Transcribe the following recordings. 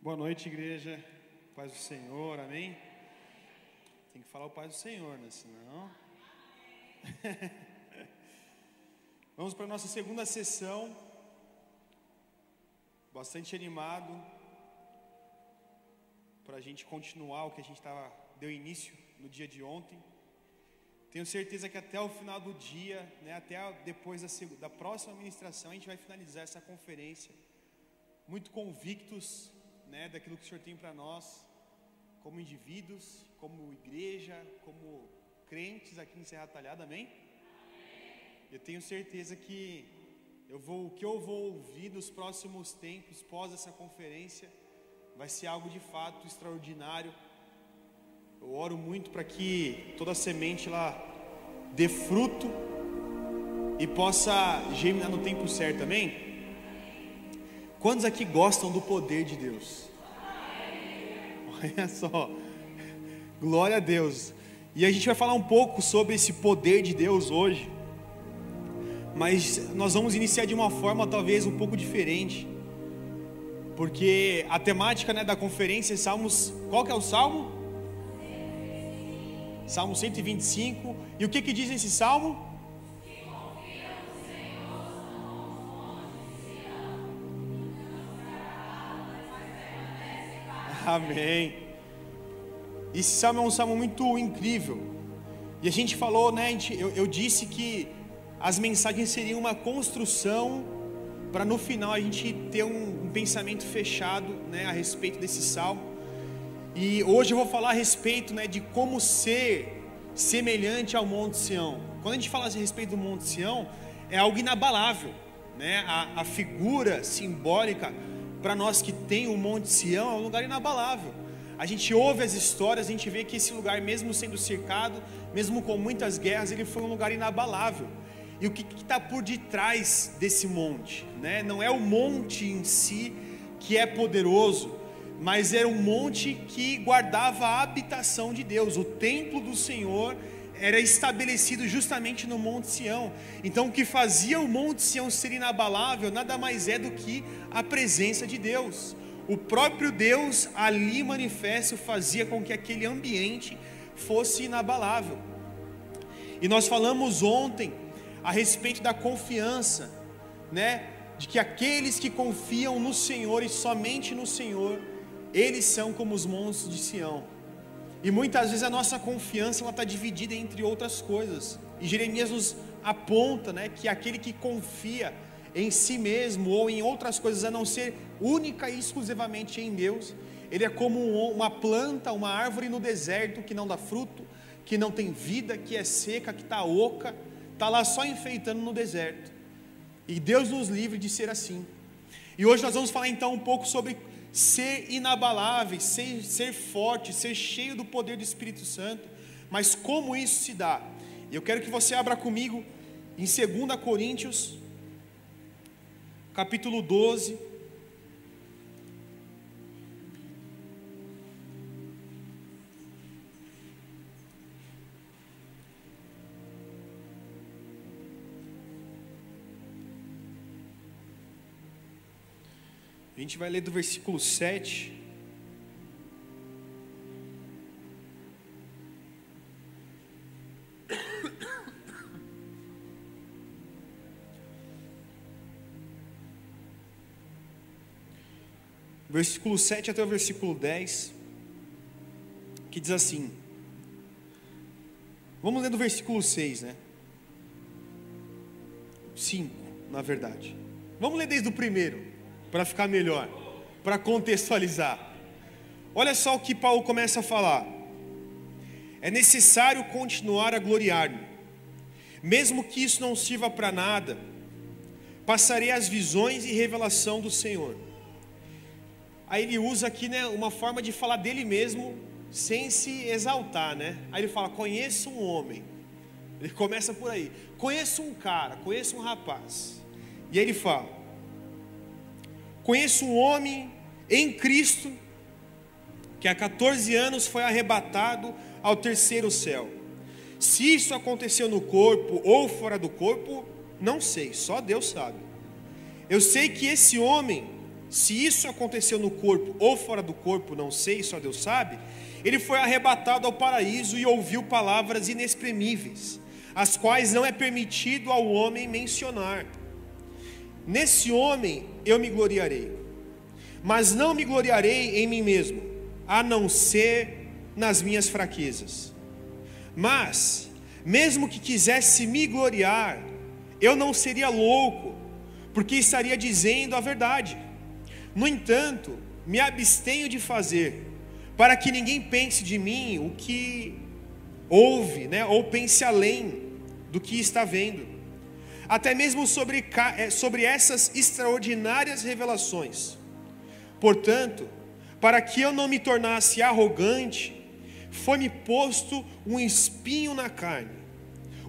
Boa noite, igreja. Paz do Senhor, amém? Tem que falar o paz do Senhor, né? Senão... Vamos para a nossa segunda sessão. Bastante animado para a gente continuar o que a gente deu início no dia de ontem. Tenho certeza que até o final do dia, né, até depois da próxima ministração, a gente vai finalizar essa conferência muito convictos, né, daquilo que o Senhor tem para nós, como indivíduos, como igreja, como crentes aqui em Serra Talhada, amém? Eu tenho certeza que o que eu vou ouvir nos próximos tempos, pós essa conferência, vai ser algo de fato extraordinário. Eu oro muito para que toda semente lá dê fruto e possa germinar no tempo certo, amém? Quantos aqui gostam do poder de Deus? Olha só, glória a Deus. E a gente vai falar um pouco sobre esse poder de Deus hoje, mas nós vamos iniciar de uma forma talvez um pouco diferente, porque a temática, né, da conferência é Salmos. Qual que é o Salmo? Salmo 125. E o que diz esse Salmo? Amém. Esse salmo é um salmo muito incrível. E a gente falou, né? Eu disse que as mensagens seriam uma construção para no final a gente ter um pensamento fechado, né, a respeito desse salmo. E hoje eu vou falar a respeito, né, de como ser semelhante ao Monte Sião. Quando a gente fala a respeito do Monte Sião, é algo inabalável, né? A figura simbólica para nós que tem o Monte Sião é um lugar inabalável. A gente ouve as histórias, a gente vê que esse lugar, mesmo sendo cercado, mesmo com muitas guerras, ele foi um lugar inabalável. E o que está por detrás desse monte, né? Não é o monte em si que é poderoso, mas era um monte que guardava a habitação de Deus. O templo do Senhor era estabelecido justamente no Monte Sião. Então o que fazia o Monte Sião ser inabalável nada mais é do que a presença de Deus. O próprio Deus ali manifesto fazia com que aquele ambiente fosse inabalável. E nós falamos ontem a respeito da confiança, né, de que aqueles que confiam no Senhor e somente no Senhor, eles são como os montes de Sião. E muitas vezes a nossa confiança está dividida entre outras coisas. E Jeremias nos aponta, né, que aquele que confia em si mesmo ou em outras coisas a não ser única e exclusivamente em Deus, ele é como uma planta, uma árvore no deserto que não dá fruto, que não tem vida, que é seca, que está oca, está lá só enfeitando no deserto. E Deus nos livre de ser assim. E hoje nós vamos falar então um pouco sobre ser inabalável, ser forte, ser cheio do poder do Espírito Santo. Mas como isso se dá? Eu quero que você abra comigo em 2 Coríntios, capítulo 12. A gente vai ler do versículo 7 versículo 7 até o versículo 10, que diz assim. Vamos ler do versículo 6, né? 5, na verdade. Vamos ler desde o primeiro, para ficar melhor, para contextualizar. Olha só o que Paulo começa a falar. É necessário continuar a gloriar-me, mesmo que isso não sirva para nada. Passarei as visões e revelação do Senhor. Aí ele usa aqui, né, uma forma de falar dele mesmo, sem se exaltar, né? Aí ele fala, conheço um homem. Ele começa por aí. Conheço um cara, conheço um rapaz. E aí ele fala, conheço um homem em Cristo, que há 14 anos foi arrebatado ao terceiro céu. Se isso aconteceu no corpo ou fora do corpo, não sei, só Deus sabe. Eu sei que esse homem se isso aconteceu no corpo ou fora do corpo, não sei, só Deus sabe, ele foi arrebatado ao paraíso e ouviu palavras inexprimíveis, as quais não é permitido ao homem mencionar. Nesse homem eu me gloriarei, mas não me gloriarei em mim mesmo, a não ser nas minhas fraquezas. Mas, mesmo que quisesse me gloriar, eu não seria louco, porque estaria dizendo a verdade. No entanto, me abstenho de fazer, para que ninguém pense de mim o que ouve, ou pense além do que está vendo, até mesmo sobre essas extraordinárias revelações. Portanto, para que eu não me tornasse arrogante, foi-me posto um espinho na carne,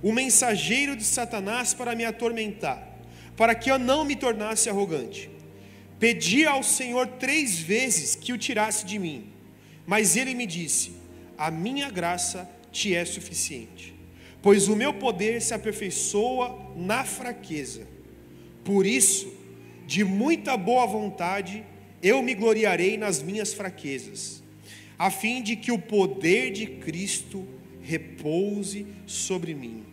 o mensageiro de Satanás para me atormentar, para que eu não me tornasse arrogante. Pedi ao Senhor 3 vezes que o tirasse de mim, mas ele me disse: a minha graça te é suficiente, pois o meu poder se aperfeiçoa na fraqueza. Por isso, de muita boa vontade, eu me gloriarei nas minhas fraquezas, a fim de que o poder de Cristo repouse sobre mim.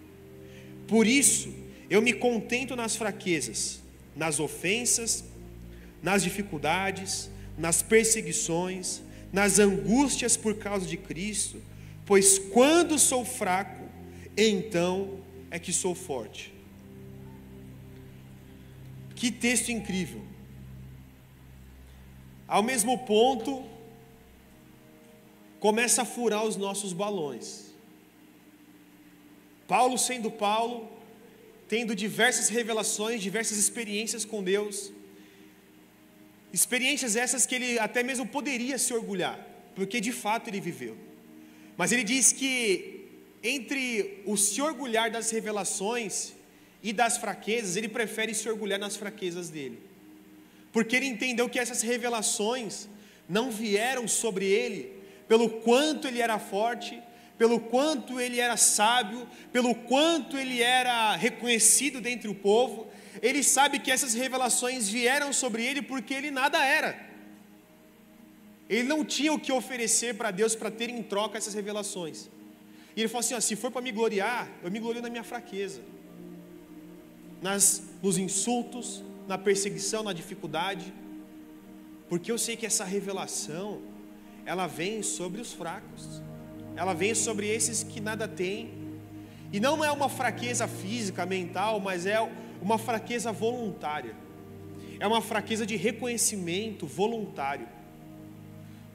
Por isso, eu me contento nas fraquezas, nas ofensas, nas dificuldades, nas perseguições, nas angústias por causa de Cristo, pois quando sou fraco, então é que sou forte. Que texto incrível! Ao mesmo ponto, começa a furar os nossos balões. Paulo sendo Paulo, tendo diversas revelações, diversas experiências com Deus, experiências essas que ele até mesmo poderia se orgulhar, porque de fato ele viveu. Mas ele diz que entre o se orgulhar das revelações e das fraquezas, ele prefere se orgulhar nas fraquezas dele, porque ele entendeu que essas revelações não vieram sobre ele pelo quanto ele era forte, pelo quanto ele era sábio, pelo quanto ele era reconhecido dentre o povo. Ele sabe que essas revelações vieram sobre ele porque ele nada era. Ele não tinha o que oferecer para Deus para ter em troca essas revelações. E ele falou assim: se for para me gloriar, eu me glorio na minha fraqueza, nos insultos, na perseguição, na dificuldade, porque eu sei que essa revelação, ela vem sobre os fracos, ela vem sobre esses que nada têm. E não é uma fraqueza física, mental, mas é uma fraqueza voluntária, é uma fraqueza de reconhecimento voluntário.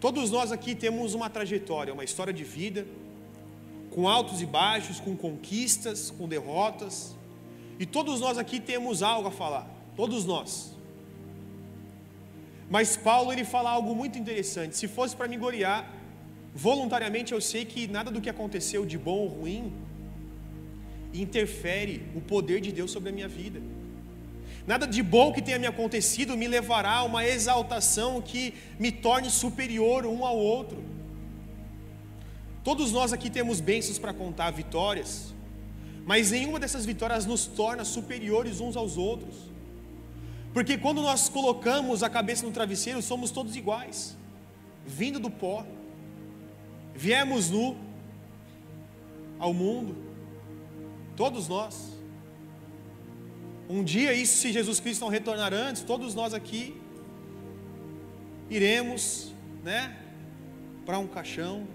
Todos nós aqui temos uma trajetória, uma história de vida, com altos e baixos, com conquistas, com derrotas, e todos nós aqui temos algo a falar, todos nós. Mas Paulo, ele fala algo muito interessante: se fosse para me gloriar, voluntariamente eu sei que nada do que aconteceu de bom ou ruim interfere o poder de Deus sobre a minha vida. Nada de bom que tenha me acontecido me levará a uma exaltação que me torne superior um ao outro. Todos nós aqui temos bênçãos para contar, vitórias, mas nenhuma dessas vitórias nos torna superiores uns aos outros, porque quando nós colocamos a cabeça no travesseiro, somos todos iguais, vindo do pó, viemos nu ao mundo, todos nós. Um dia, isso se Jesus Cristo não retornar antes, todos nós aqui iremos, para um caixão,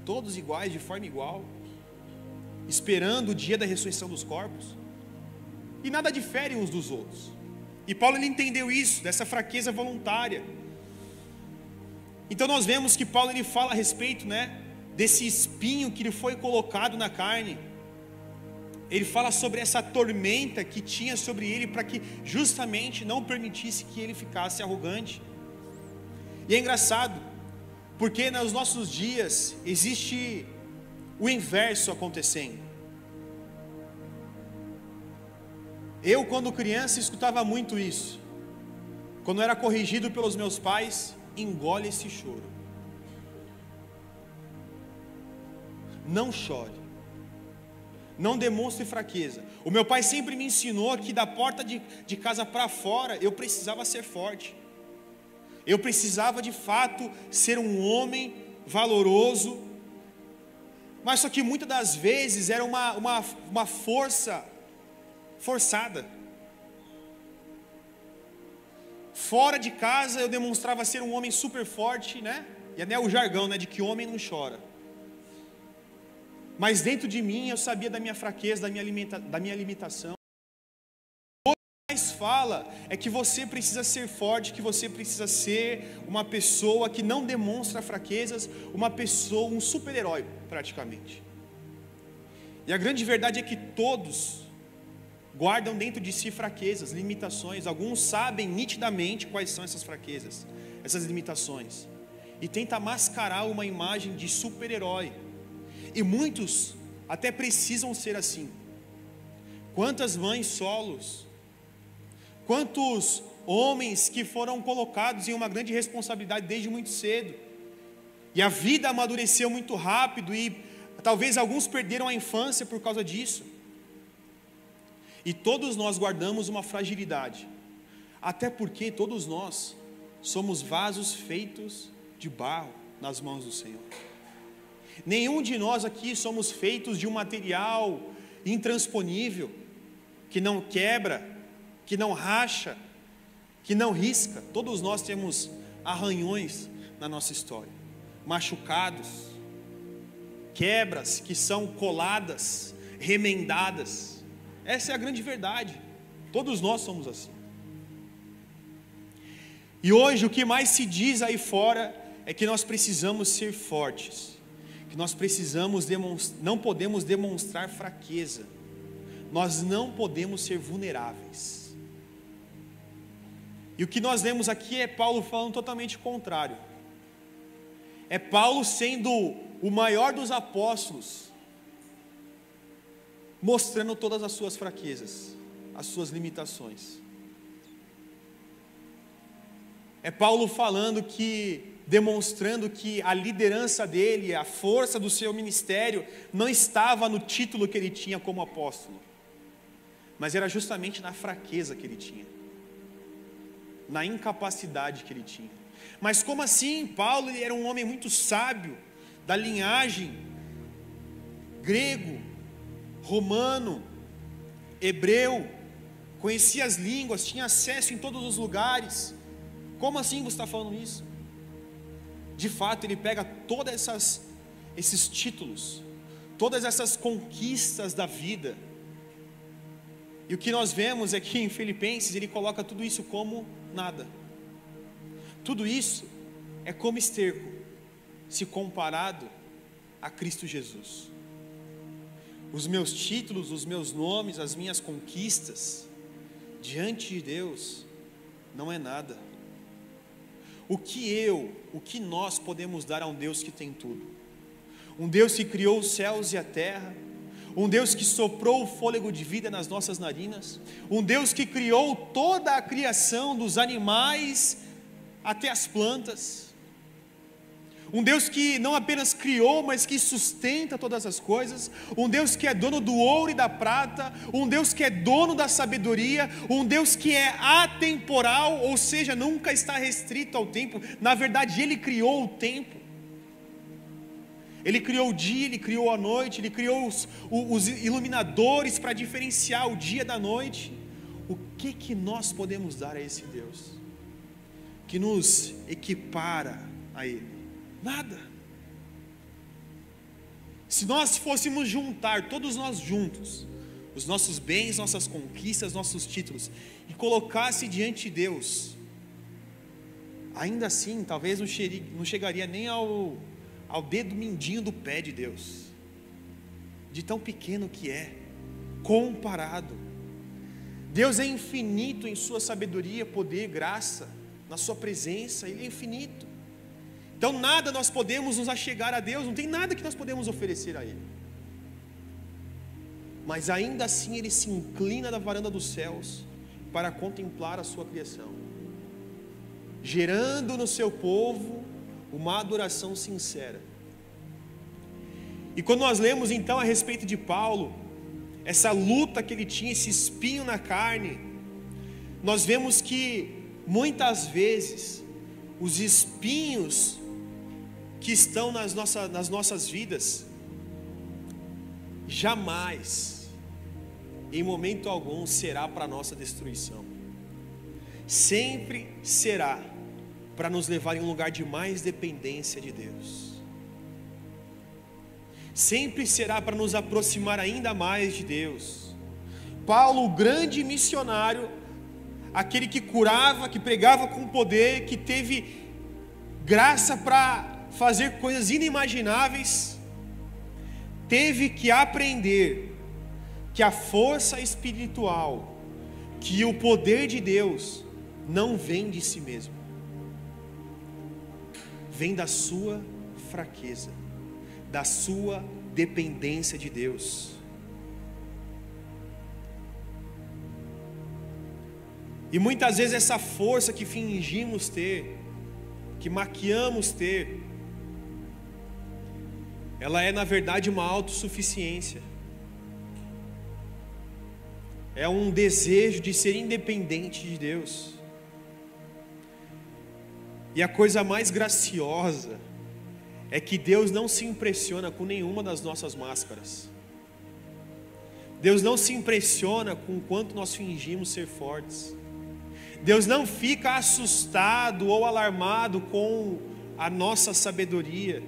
todos iguais, de forma igual, esperando o dia da ressurreição dos corpos, e nada difere uns dos outros. E Paulo, ele entendeu isso, dessa fraqueza voluntária. Então nós vemos que Paulo, ele fala a respeito, desse espinho que lhe foi colocado na carne. Ele fala sobre essa tormenta que tinha sobre ele, para que justamente não permitisse que ele ficasse arrogante. E é engraçado, porque nos nossos dias existe o inverso acontecendo. Eu, quando criança, escutava muito isso. Quando era corrigido pelos meus pais: engole esse choro, não chore, não demonstre fraqueza. O meu pai sempre me ensinou que da porta de casa para fora eu precisava ser forte. Eu precisava de fato ser um homem valoroso, mas só que muitas das vezes era uma força forçada. Fora de casa eu demonstrava ser um homem super forte, né? E até o jargão, né, de que homem não chora. Mas dentro de mim eu sabia da minha fraqueza, da minha limitação. O que mais fala é que você precisa ser forte, que você precisa ser uma pessoa que não demonstra fraquezas, uma pessoa, um super-herói praticamente. E a grande verdade é que todos guardam dentro de si fraquezas, limitações. Alguns sabem nitidamente quais são essas fraquezas, essas limitações, e tenta mascarar uma imagem de super-herói. E muitos até precisam ser assim. Quantas mães solos, quantos homens que foram colocados em uma grande responsabilidade desde muito cedo, e a vida amadureceu muito rápido, e talvez alguns perderam a infância por causa disso. E todos nós guardamos uma fragilidade, até porque todos nós somos vasos feitos de barro nas mãos do Senhor. Nenhum de nós aqui somos feitos de um material intransponível, que não quebra, que não racha, que não risca. Todos nós temos arranhões na nossa história, machucados, quebras que são coladas, remendadas. Essa é a grande verdade. Todos nós somos assim. E hoje o que mais se diz aí fora é que nós precisamos ser fortes, que nós precisamos não podemos demonstrar fraqueza, nós não podemos ser vulneráveis. E o que nós lemos aqui é Paulo falando totalmente o contrário. É Paulo sendo o maior dos apóstolos, mostrando todas as suas fraquezas, as suas limitações. É Paulo falando demonstrando que a liderança dele, a força do seu ministério, não estava no título que ele tinha como apóstolo, mas era justamente na fraqueza que ele tinha, na incapacidade que ele tinha. Mas como assim? Paulo, ele era um homem muito sábio, da linhagem grego, romano, hebreu, conhecia as línguas, tinha acesso em todos os lugares. Como assim você está falando isso? De fato, ele pega todos esses títulos, todas essas conquistas da vida, e o que nós vemos é que em Filipenses ele coloca tudo isso como nada. Tudo isso é como esterco, se comparado a Cristo Jesus. Os meus títulos, os meus nomes, as minhas conquistas, diante de Deus, não é nada. O que nós podemos dar a um Deus que tem tudo? Um Deus que criou os céus e a terra, um Deus que soprou o fôlego de vida nas nossas narinas, um Deus que criou toda a criação, dos animais até as plantas, um Deus que não apenas criou, mas que sustenta todas as coisas, um Deus que é dono do ouro e da prata, um Deus que é dono da sabedoria, um Deus que é atemporal, ou seja, nunca está restrito ao tempo. Na verdade, Ele criou o tempo, Ele criou o dia, Ele criou a noite, Ele criou os iluminadores para diferenciar o dia da noite. O que nós podemos dar a esse Deus que nos equipara a Ele? Nada. Se nós fôssemos juntar, todos nós juntos, os nossos bens, nossas conquistas, nossos títulos, e colocasse diante de Deus, ainda assim, talvez não chegaria nem ao dedo mindinho do pé de Deus, de tão pequeno que é, comparado. Deus é infinito em sua sabedoria, poder, graça, na sua presença, Ele é infinito. Então nada nós podemos nos achegar a Deus, não tem nada que nós podemos oferecer a Ele. Mas ainda assim Ele se inclina da varanda dos céus para contemplar a sua criação, gerando no seu povo uma adoração sincera. E quando nós lemos então a respeito de Paulo, essa luta que ele tinha, esse espinho na carne, nós vemos que muitas vezes os espinhos que estão nas nossas vidas, jamais, em momento algum, será para nossa destruição. Sempre será para nos levar em um lugar de mais dependência de Deus. Sempre será para nos aproximar ainda mais de Deus. Paulo, o grande missionário, aquele que curava, que pregava com poder, que teve graça para fazer coisas inimagináveis, teve que aprender que a força espiritual, que o poder de Deus não vem de si mesmo, vem da sua fraqueza, da sua dependência de Deus. E muitas vezes essa força que fingimos ter, que maquiamos ter, ela é na verdade uma autossuficiência. É um desejo de ser independente de Deus. E a coisa mais graciosa é que Deus não se impressiona com nenhuma das nossas máscaras. Deus não se impressiona com o quanto nós fingimos ser fortes. Deus não fica assustado ou alarmado com a nossa sabedoria,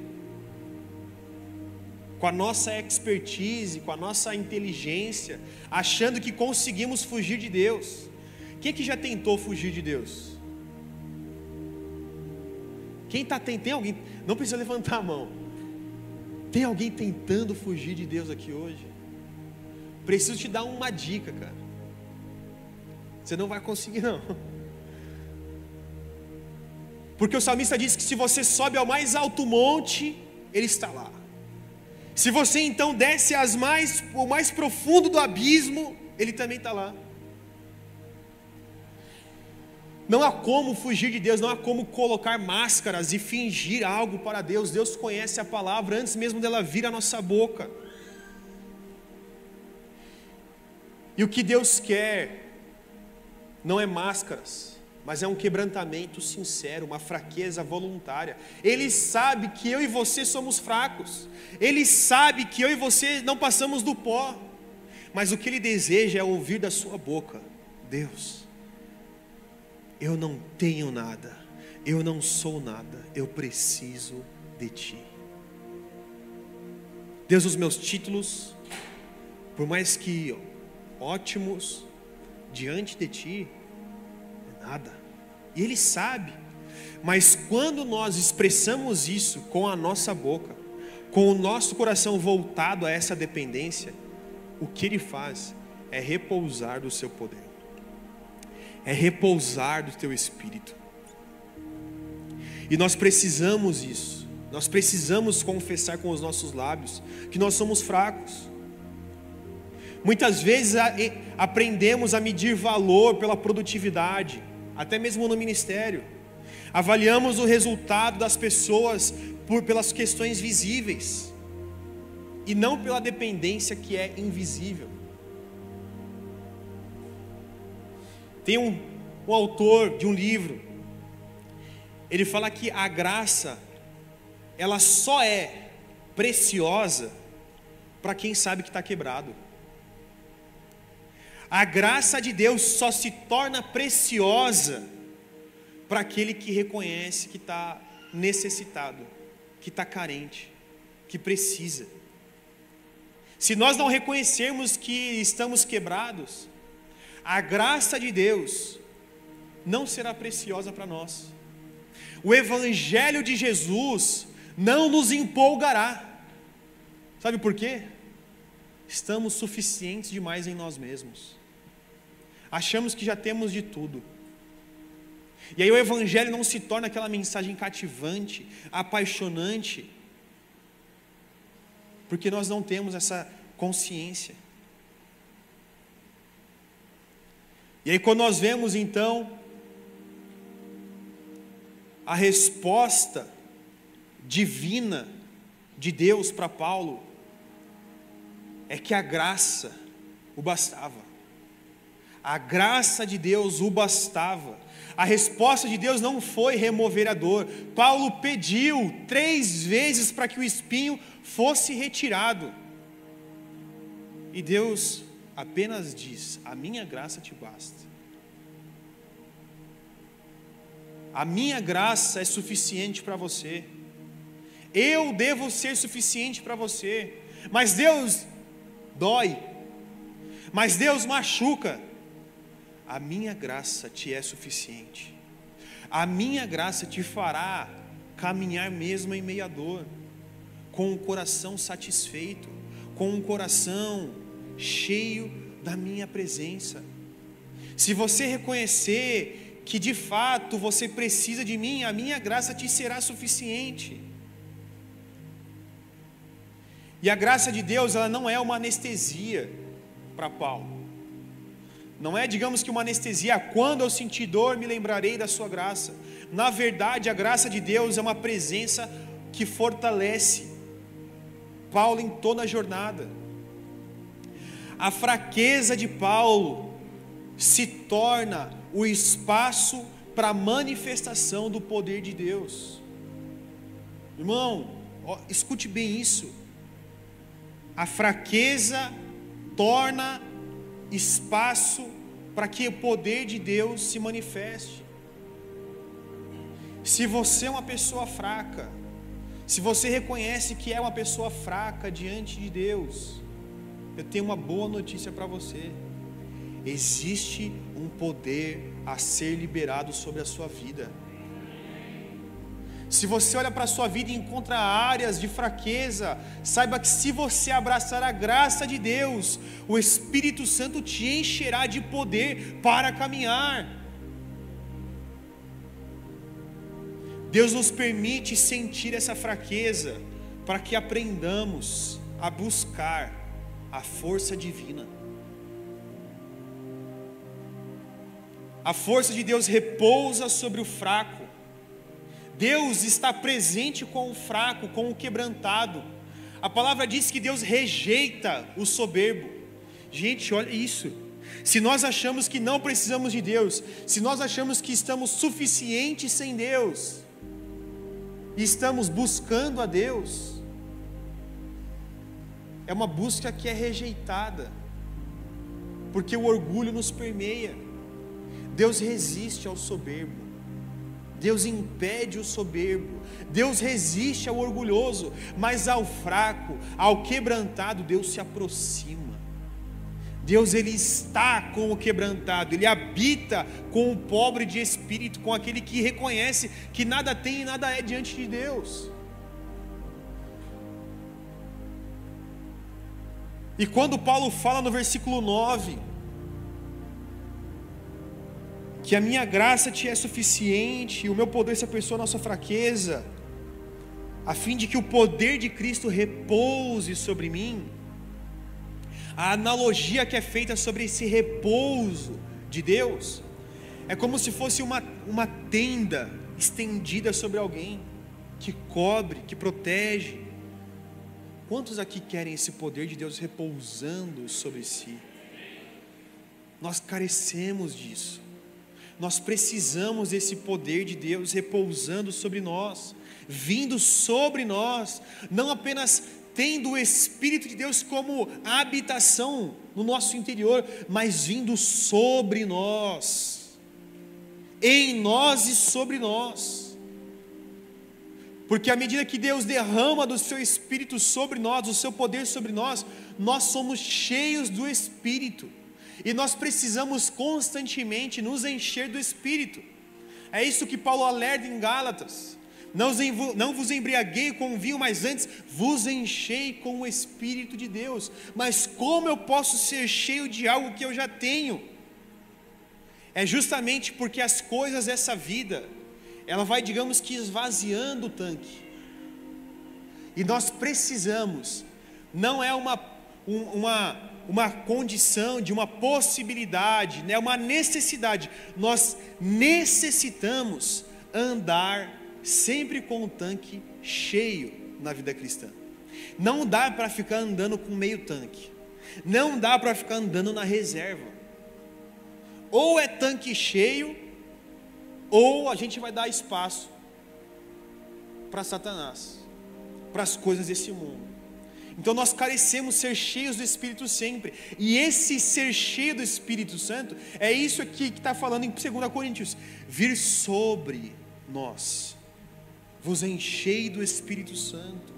com a nossa expertise, com a nossa inteligência, achando que conseguimos fugir de Deus. Quem que já tentou fugir de Deus? Quem está tentando? Tem alguém? Não precisa levantar a mão. Tem alguém tentando fugir de Deus aqui hoje? Preciso te dar uma dica, cara. Você não vai conseguir, não. Porque o salmista diz que se você sobe ao mais alto monte, Ele está lá. Se você então desce o mais profundo do abismo, Ele também está lá. Não há como fugir de Deus, não há como colocar máscaras e fingir algo para Deus. Deus conhece a palavra antes mesmo dela vir à nossa boca. E o que Deus quer não é máscaras, mas é um quebrantamento sincero, uma fraqueza voluntária. Ele sabe que eu e você somos fracos. Ele sabe que eu e você não passamos do pó. Mas o que Ele deseja é ouvir da sua boca: Deus, eu não tenho nada, eu não sou nada, eu preciso de Ti. Deus, os meus títulos, por mais que ótimos, diante de Ti, é nada. E Ele sabe. Mas quando nós expressamos isso com a nossa boca, com o nosso coração voltado a essa dependência, o que Ele faz é repousar do seu poder, é repousar do teu Espírito. E nós precisamos isso. Nós precisamos confessar com os nossos lábios que nós somos fracos. Muitas vezes aprendemos a medir valor pela produtividade, até mesmo no ministério. Avaliamos o resultado das pessoas pelas questões visíveis, e não pela dependência que é invisível. Tem um autor de um livro, ele fala que a graça, ela só é preciosa para quem sabe que está quebrado. A graça de Deus só se torna preciosa para aquele que reconhece que está necessitado, que está carente, que precisa. Se nós não reconhecermos que estamos quebrados, a graça de Deus não será preciosa para nós. O Evangelho de Jesus não nos empolgará. Sabe por quê? Estamos suficientes demais em nós mesmos. Achamos que já temos de tudo. E aí o Evangelho não se torna aquela mensagem cativante, apaixonante, porque nós não temos essa consciência. E aí quando nós vemos então a resposta divina de Deus para Paulo, é que a graça o bastava. A graça de Deus o bastava. A resposta de Deus não foi remover a dor. Paulo pediu 3 vezes para que o espinho fosse retirado. E Deus apenas diz: a minha graça te basta. A minha graça é suficiente para você. Eu devo ser suficiente para você. Mas Deus dói. Mas Deus machuca. A minha graça te é suficiente. A minha graça te fará caminhar mesmo em meio à dor, com o coração satisfeito, com um coração cheio da minha presença. Se você reconhecer que de fato você precisa de mim, a minha graça te será suficiente. E a graça de Deus, ela não é uma anestesia para Paulo. Não é, digamos que uma anestesia: quando eu sentir dor, me lembrarei da sua graça. Na verdade, a graça de Deus é uma presença que fortalece Paulo em toda a jornada. A fraqueza de Paulo se torna o espaço para a manifestação do poder de Deus. Irmão, escute bem isso. A fraqueza torna espaço para que o poder de Deus se manifeste. Se você é uma pessoa fraca, se você reconhece que é uma pessoa fraca diante de Deus, eu tenho uma boa notícia para você: existe um poder a ser liberado sobre a sua vida. Se você olha para a sua vida e encontra áreas de fraqueza, saiba que se você abraçar a graça de Deus, o Espírito Santo te encherá de poder para caminhar. Deus nos permite sentir essa fraqueza para que aprendamos a buscar a força divina. A força de Deus repousa sobre o fraco. Deus está presente com o fraco, com o quebrantado. A palavra diz que Deus rejeita o soberbo. Gente, olha isso. Se nós achamos que não precisamos de Deus, se nós achamos que estamos suficientes sem Deus, e estamos buscando a Deus, é uma busca que é rejeitada, porque o orgulho nos permeia. Deus resiste ao soberbo. Deus impede o soberbo, Deus resiste ao orgulhoso, mas ao fraco, ao quebrantado, Deus se aproxima. Deus, Ele está com o quebrantado, Ele habita com o pobre de espírito, com aquele que reconhece que nada tem e nada é diante de Deus. E quando Paulo fala no versículo 9, que a minha graça te é suficiente, e o meu poder se aperfeiçoa na nossa fraqueza, a fim de que o poder de Cristo repouse sobre mim. A analogia que é feita sobre esse repouso de Deus é como se fosse uma tenda estendida sobre alguém, que cobre, que protege. Quantos aqui querem esse poder de Deus repousando sobre si? Nós carecemos disso. Nós precisamos desse poder de Deus repousando sobre nós, vindo sobre nós, não apenas tendo o Espírito de Deus como habitação no nosso interior, mas vindo sobre nós, em nós e sobre nós. Porque à medida que Deus derrama do seu Espírito sobre nós, do seu poder sobre nós, nós somos cheios do Espírito. E nós precisamos constantemente nos encher do Espírito. É isso que Paulo alerta em Gálatas: não vos embriaguei com vinho, mas antes vos enchei com o Espírito de Deus. Mas como eu posso ser cheio de algo que eu já tenho? É justamente porque as coisas dessa vida, ela vai, digamos que, esvaziando o tanque. E nós precisamos, não é uma condição, de uma possibilidade, né? Uma necessidade. Nós necessitamos andar sempre com o tanque cheio na vida cristã. Não dá para ficar andando com meio tanque. Não dá para ficar andando na reserva. Ou é tanque cheio, ou a gente vai dar espaço para Satanás, para as coisas desse mundo. Então nós carecemos ser cheios do Espírito sempre. E esse ser cheio do Espírito Santo, é isso aqui que está falando em 2 Coríntios: vir sobre nós, vos enchei do Espírito Santo.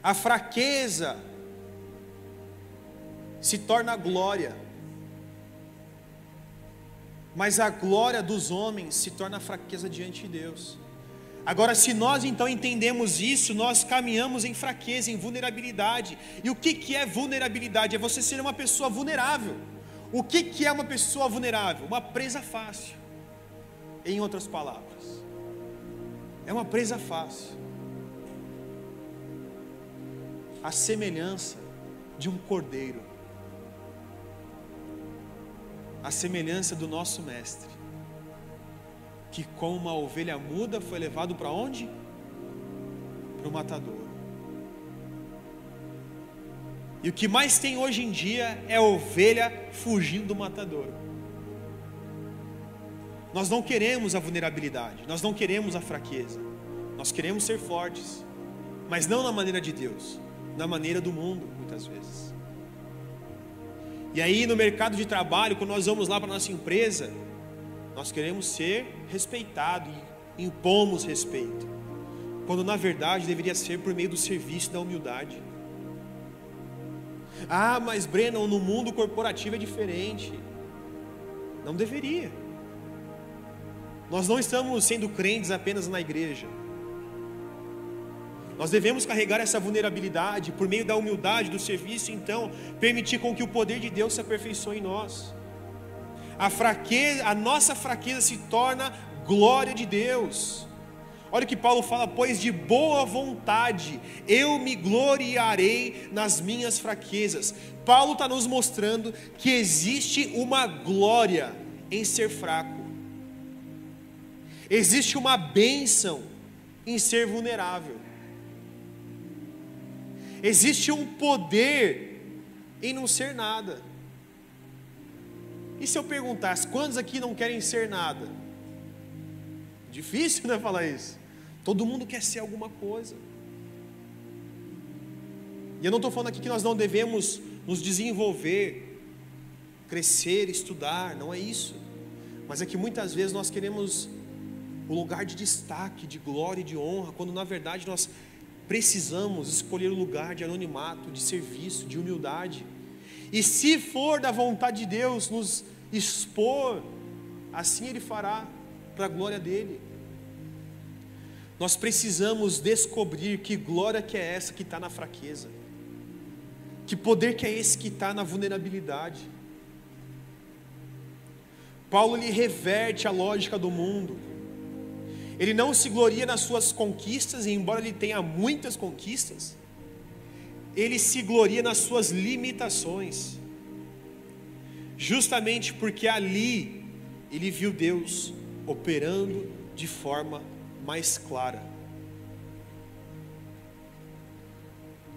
A fraqueza se torna glória, mas a glória dos homens se torna fraqueza diante de Deus. Agora, se nós então entendemos isso, nós caminhamos em fraqueza, em vulnerabilidade. E o que é vulnerabilidade? É você ser uma pessoa vulnerável. O que é uma pessoa vulnerável? Uma presa fácil. Em outras palavras, é uma presa fácil. A semelhança de um cordeiro, a semelhança do nosso mestre, que como uma ovelha muda foi levado para onde? Para o matador. E o que mais tem hoje em dia é ovelha fugindo do matador. Nós não queremos a vulnerabilidade, nós não queremos a fraqueza, nós queremos ser fortes, mas não na maneira de Deus, na maneira do mundo, muitas vezes. E aí no mercado de trabalho, quando nós vamos lá para a nossa empresa, nós queremos ser respeitados e impomos respeito, quando na verdade deveria ser por meio do serviço e da humildade. Ah, mas Breno, no mundo corporativo é diferente. Não deveria. Nós não estamos sendo crentes apenas na igreja. Nós devemos carregar essa vulnerabilidade por meio da humildade, do serviço, então permitir com que o poder de Deus se aperfeiçoe em nós. A nossa fraqueza se torna glória de Deus. Olha o que Paulo fala: pois de boa vontade eu me gloriarei nas minhas fraquezas. Paulo está nos mostrando que existe uma glória em ser fraco. Existe uma bênção em ser vulnerável. Existe um poder em não ser nada. E se eu perguntasse, quantos aqui não querem ser nada? Difícil, né, falar isso. Todo mundo quer ser alguma coisa. E eu não estou falando aqui que nós não devemos nos desenvolver, crescer, estudar, não é isso. Mas é que muitas vezes nós queremos o lugar de destaque, de glória e de honra, quando na verdade nós precisamos escolher o lugar de anonimato, de serviço, de humildade. E se for da vontade de Deus nos expor, assim Ele fará, para a glória dEle. Nós precisamos descobrir que glória que é essa que está na fraqueza, que poder que é esse que está na vulnerabilidade. Paulo ele reverte a lógica do mundo. Ele não se gloria nas suas conquistas, e embora ele tenha muitas conquistas, ele se gloria nas suas limitações, justamente porque ali ele viu Deus operando de forma mais clara.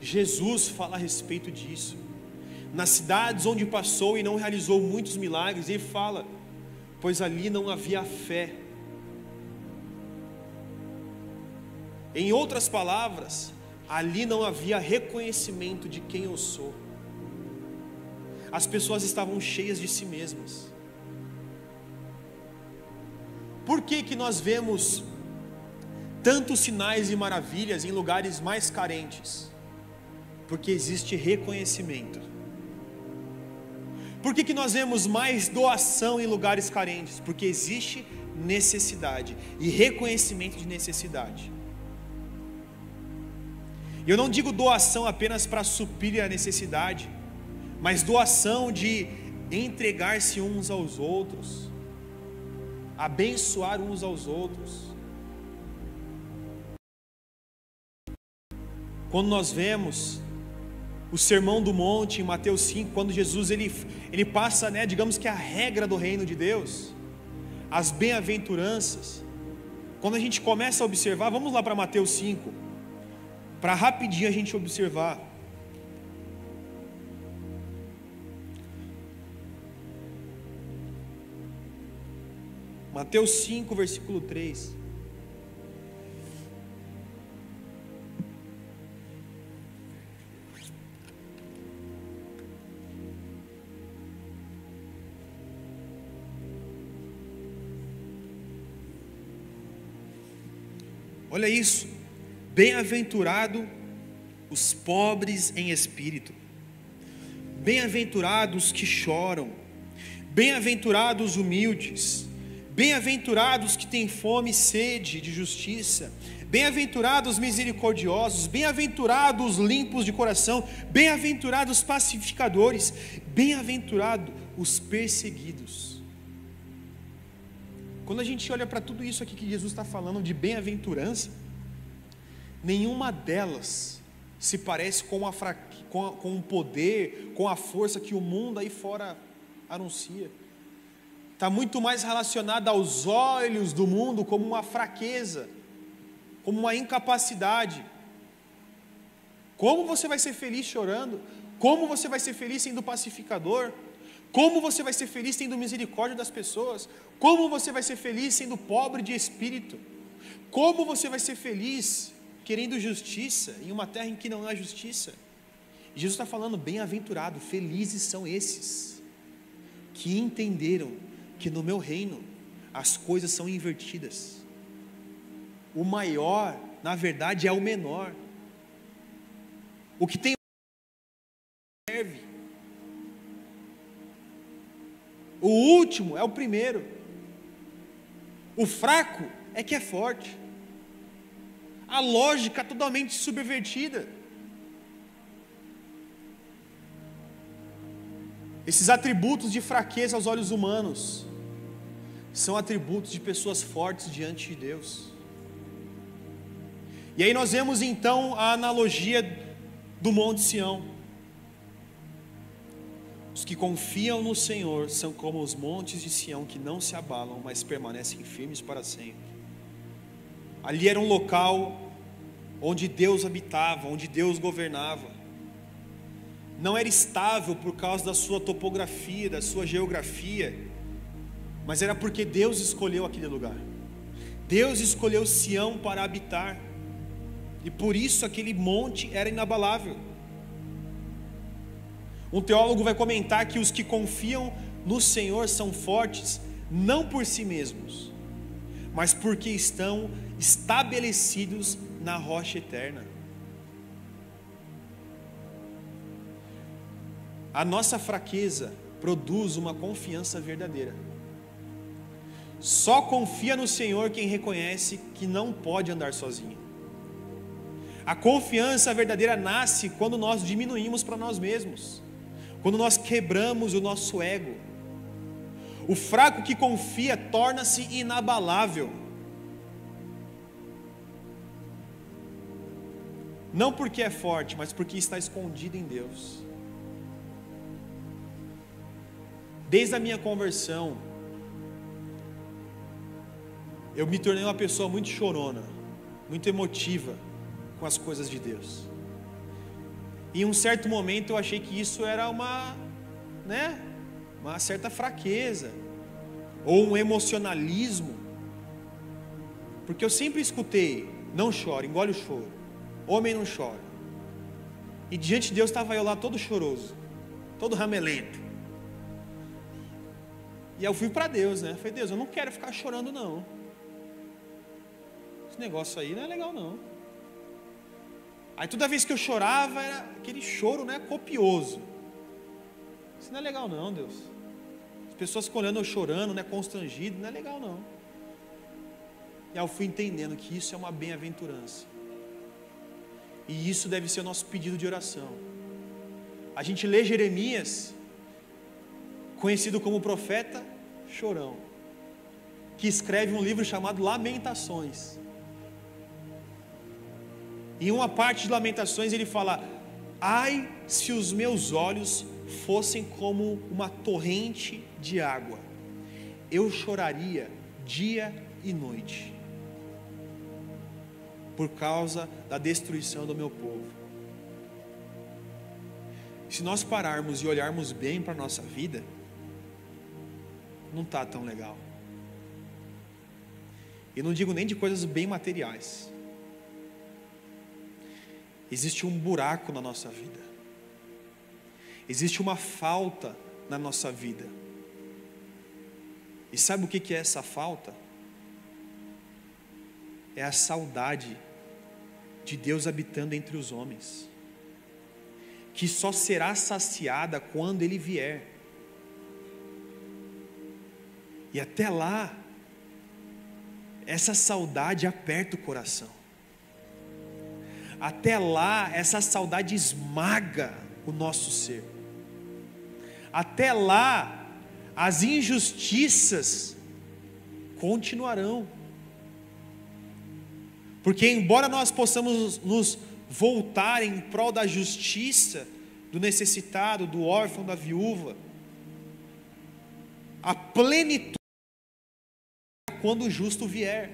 Jesus fala a respeito disso. Nas cidades onde passou e não realizou muitos milagres, ele fala: pois ali não havia fé. Em outras palavras, ali não havia reconhecimento de quem eu sou. As pessoas estavam cheias de si mesmas. Por que nós vemos tantos sinais e maravilhas em lugares mais carentes? Porque existe reconhecimento. Por que nós vemos mais doação em lugares carentes? Porque existe necessidade e reconhecimento de necessidade. E eu não digo doação apenas para suprir a necessidade, mas doação de entregar-se uns aos outros, abençoar uns aos outros. Quando nós vemos o Sermão do Monte em Mateus 5, quando Jesus ele passa, digamos que a regra do reino de Deus, as bem-aventuranças. Quando a gente começa a observar, vamos lá para Mateus 5, para rapidinho a gente observar. Mateus 5, versículo 3. Olha isso, bem-aventurado os pobres em espírito, bem-aventurados que choram, bem-aventurados os humildes, bem-aventurados que têm fome e sede de justiça, bem-aventurados os misericordiosos, bem-aventurados os limpos de coração, bem-aventurados os pacificadores, bem-aventurados os perseguidos. Quando a gente olha para tudo isso aqui que Jesus está falando de bem-aventurança, nenhuma delas se parece com o poder, com a força que o mundo aí fora anuncia. Está muito mais relacionada aos olhos do mundo como uma fraqueza, como uma incapacidade. Como você vai ser feliz chorando? Como você vai ser feliz sendo pacificador? Como você vai ser feliz tendo misericórdia das pessoas? Como você vai ser feliz sendo pobre de espírito? Como você vai ser feliz querendo justiça em uma terra em que não há justiça? E Jesus está falando, bem-aventurado, felizes são esses que entenderam que no meu reino as coisas são invertidas. O maior, na verdade, é o menor. O que tem serve. O último é o primeiro. O fraco é que é forte. A lógica totalmente subvertida. Esses atributos de fraqueza aos olhos humanos são atributos de pessoas fortes diante de Deus. E aí nós vemos então a analogia do Monte Sião. Os que confiam no Senhor são como os montes de Sião que não se abalam, mas permanecem firmes para sempre. Ali era um local onde Deus habitava, onde Deus governava. Não era estável por causa da sua topografia, da sua geografia, mas era porque Deus escolheu aquele lugar. Deus escolheu Sião para habitar, e por isso aquele monte era inabalável. Um teólogo vai comentar que os que confiam no Senhor são fortes, não por si mesmos, mas porque estão estabelecidos na rocha eterna. A nossa fraqueza produz uma confiança verdadeira. Só confia no Senhor quem reconhece que não pode andar sozinho. A confiança verdadeira nasce quando nós diminuímos para nós mesmos, quando nós quebramos o nosso ego. O fraco que confia torna-se inabalável. Não porque é forte, mas porque está escondido em Deus. Desde a minha conversão, eu me tornei uma pessoa muito chorona, muito emotiva com as coisas de Deus. E em um certo momento eu achei que isso era uma certa fraqueza, ou um emocionalismo, porque eu sempre escutei, não chore, engole o choro, homem não chora. E diante de Deus estava eu lá todo choroso, todo ramelento. E eu fui para Deus, falei, Deus, eu não quero ficar chorando não. Esse negócio aí não é legal não. Aí toda vez que eu chorava, era aquele choro, copioso. Isso não é legal não, Deus. As pessoas ficam olhando eu chorando, constrangido, não é legal não. E aí eu fui entendendo que isso é uma bem-aventurança. E isso deve ser o nosso pedido de oração. A gente lê Jeremias, conhecido como profeta chorão, que escreve um livro chamado Lamentações. Em uma parte de Lamentações ele fala: ai, se os meus olhos fossem como uma torrente de água, eu choraria dia e noite, por causa da destruição do meu povo. Se nós pararmos e olharmos bem para a nossa vida, não está tão legal. E não digo nem de coisas bem materiais. Existe um buraco na nossa vida. Existe uma falta na nossa vida. E sabe o que é essa falta? É a saudade de Deus habitando entre os homens, que só será saciada quando Ele vier. E até lá, essa saudade aperta o coração. Até lá, essa saudade esmaga o nosso ser. Até lá, as injustiças continuarão. Porque embora nós possamos nos voltar em prol da justiça, do necessitado, do órfão, da viúva, a plenitude quando o justo vier.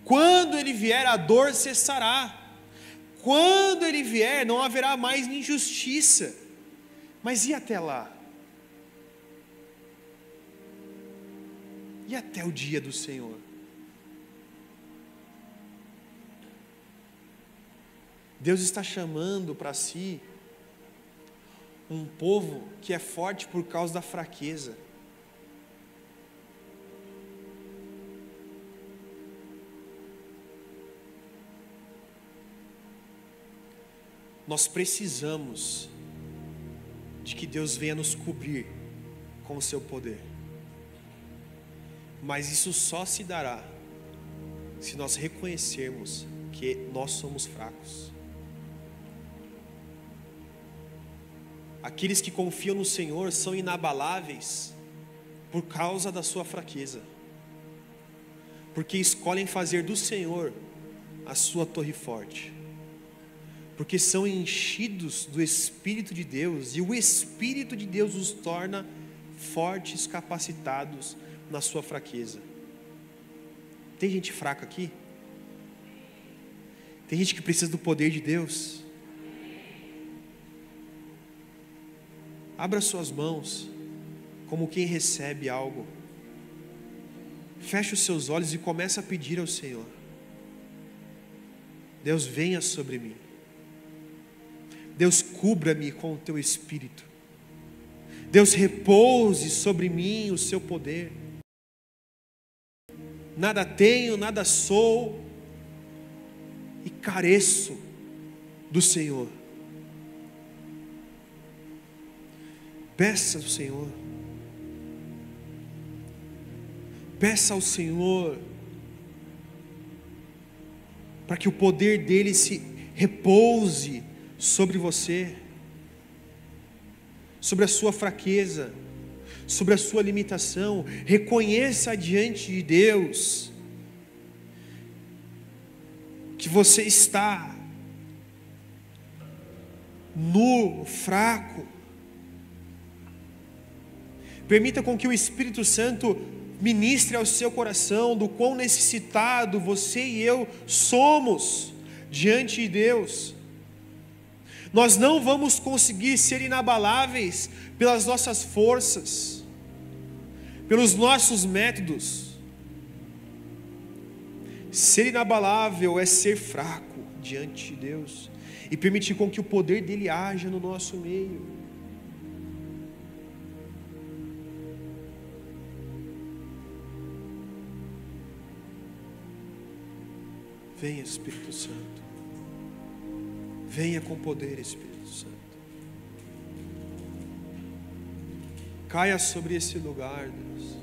Quando ele vier, a dor cessará. Quando ele vier, não haverá mais injustiça. Mas e até lá? E até o dia do Senhor? Deus está chamando para si um povo que é forte por causa da fraqueza. Nós precisamos de que Deus venha nos cobrir com o seu poder. Mas isso só se dará se nós reconhecermos que nós somos fracos. Aqueles que confiam no Senhor são inabaláveis por causa da sua fraqueza, porque escolhem fazer do Senhor a sua torre forte, porque são enchidos do Espírito de Deus, e o Espírito de Deus os torna fortes, capacitados na sua fraqueza. Tem gente fraca aqui? Tem gente que precisa do poder de Deus? Abra suas mãos, como quem recebe algo. Feche os seus olhos e comece a pedir ao Senhor: Deus, venha sobre mim. Deus, cubra-me com o teu Espírito. Deus, repouse sobre mim o seu poder. Nada tenho, nada sou, e careço do Senhor. Peça ao Senhor. Peça ao Senhor para que o poder dele se repouse sobre você, sobre a sua fraqueza, sobre a sua limitação. Reconheça diante de Deus que você está nu, fraco. Permita com que o Espírito Santo ministre ao seu coração do quão necessitado você e eu somos diante de Deus. Nós não vamos conseguir ser inabaláveis pelas nossas forças, pelos nossos métodos. Ser inabalável é ser fraco diante de Deus e permitir com que o poder dele haja no nosso meio. Venha, Espírito Santo. Venha com poder, Espírito Santo. Caia sobre esse lugar, Deus.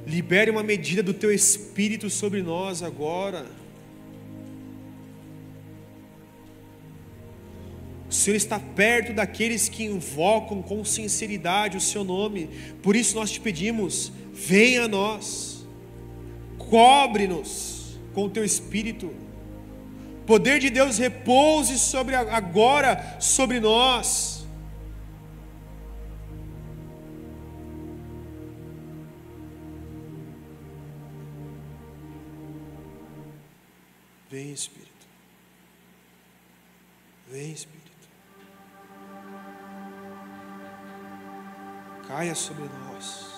Libere uma medida do teu Espírito sobre nós agora. O Senhor está perto daqueles que invocam com sinceridade o seu nome. Por isso nós te pedimos: venha a nós. Cobre-nos com o teu Espírito. O poder de Deus repouse agora sobre nós. Vem, Espírito. Vem, Espírito. caia sobre nós.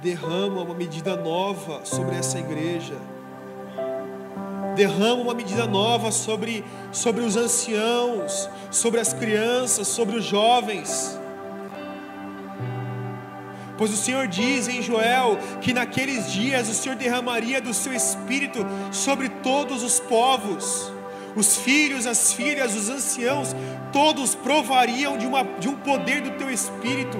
Derrama uma medida nova sobre essa igreja. Derrama uma medida nova sobre os anciãos, sobre as crianças, sobre os jovens. Pois o Senhor diz em Joel que naqueles dias o Senhor derramaria do seu Espírito sobre todos os povos. Os filhos, as filhas, os anciãos, todos provariam de um poder do teu Espírito.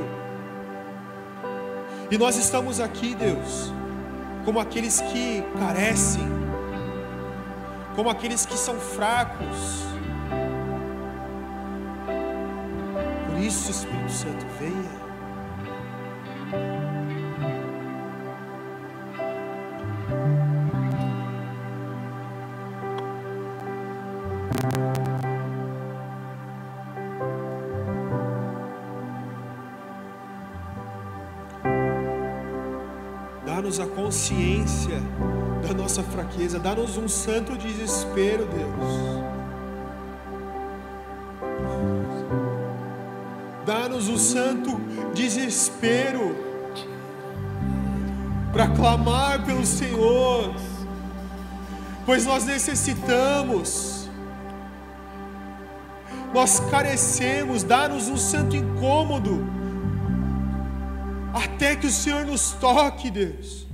E nós estamos aqui, Deus, como aqueles que carecem, como aqueles que são fracos. Por isso, Espírito Santo, venha. Dá-nos a consciência da nossa fraqueza, dá-nos um santo desespero, Deus. Dá-nos um santo desespero para clamar pelo Senhor, pois nós necessitamos, nós carecemos. Dá-nos um santo incômodo, até que o Senhor nos toque, Deus.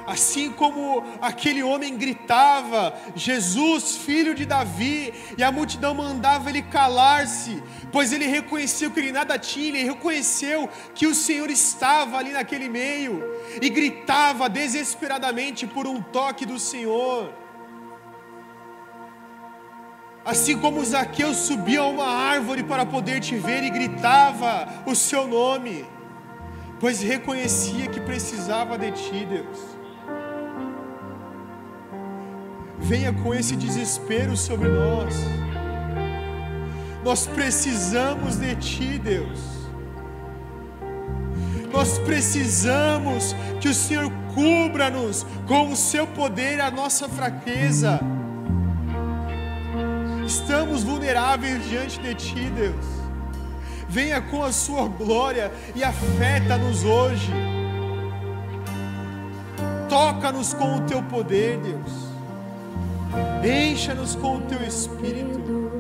Assim como aquele homem gritava, Jesus, filho de Davi, e a multidão mandava ele calar-se, pois ele reconheceu que ele nada tinha, ele reconheceu que o Senhor estava ali naquele meio, e gritava desesperadamente por um toque do Senhor. Assim como Zaqueu subia a uma árvore para poder te ver e gritava o seu nome, pois reconhecia que precisava de ti, Deus. Venha com esse desespero sobre nós. Nós precisamos de ti, Deus. Nós precisamos que o Senhor cubra-nos com o seu poder a nossa fraqueza. Estamos vulneráveis diante de ti, Deus. Venha com a sua glória e afeta-nos hoje. Toca-nos com o teu poder, Deus. Encha-nos com o teu Espírito.